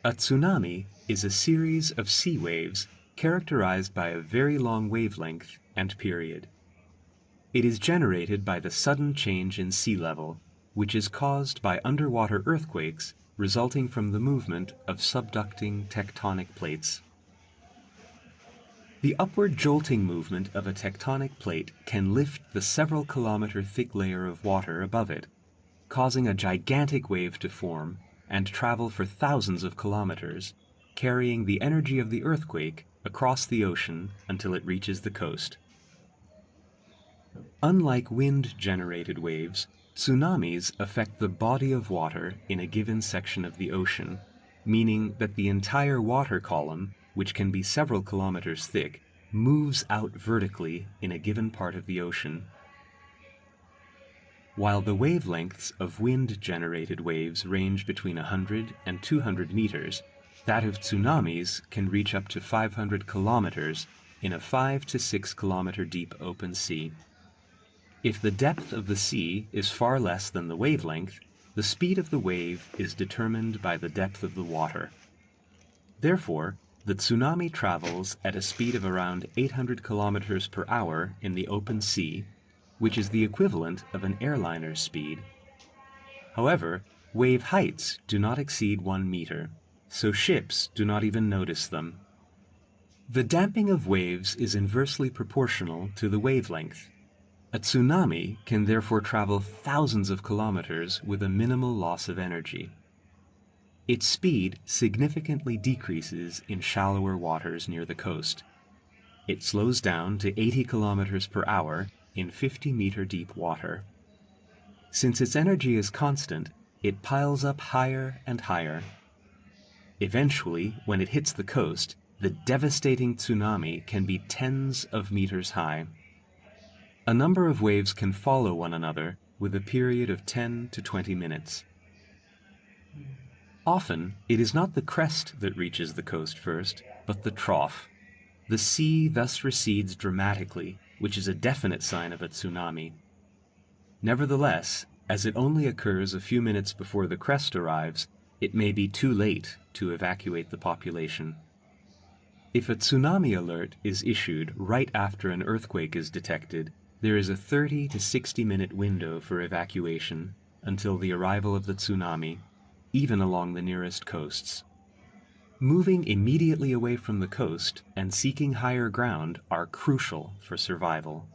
A tsunami is a series of sea waves characterized by a very long wavelength and period. It is generated by the sudden change in sea level, which is caused by underwater earthquakes resulting from the movement of subducting tectonic plates. The upward jolting movement of a tectonic plate can lift the several kilometer thick layer of water above it, causing a gigantic wave to form and travel for thousands of kilometers, carrying the energy of the earthquake across the ocean until it reaches the coast. Unlike wind-generated waves, tsunamis affect the body of water in a given section of the ocean, meaning that the entire water column, which can be several kilometers thick, moves out vertically in a given part of the ocean. While the wavelengths of wind-generated waves range between 100 and 200 meters, that of tsunamis can reach up to 500 kilometers in a 5 to 6 kilometer deep open sea. If the depth of the sea is far less than the wavelength, the speed of the wave is determined by the depth of the water. Therefore, the tsunami travels at a speed of around 800 kilometers per hour in the open sea, which is the equivalent of an airliner's speed. However, wave heights do not exceed 1 meter, so ships do not even notice them. The damping of waves is inversely proportional to the wavelength. A tsunami can therefore travel thousands of kilometers with a minimal loss of energy. Its speed significantly decreases in shallower waters near the coast. It slows down to 80 kilometers per hour in 50-meter deep water. Since its energy is constant, it piles up higher and higher. Eventually, when it hits the coast, the devastating tsunami can be tens of meters high. A number of waves can follow one another with a period of 10 to 20 minutes. Often, it is not the crest that reaches the coast first, but the trough. The sea thus recedes dramatically, which is a definite sign of a tsunami. Nevertheless, as it only occurs a few minutes before the crest arrives, it may be too late to evacuate the population. If a tsunami alert is issued right after an earthquake is detected, there is a 30 to 60-minute window for evacuation until the arrival of the tsunami, even along the nearest coasts. Moving immediately away from the coast and seeking higher ground are crucial for survival.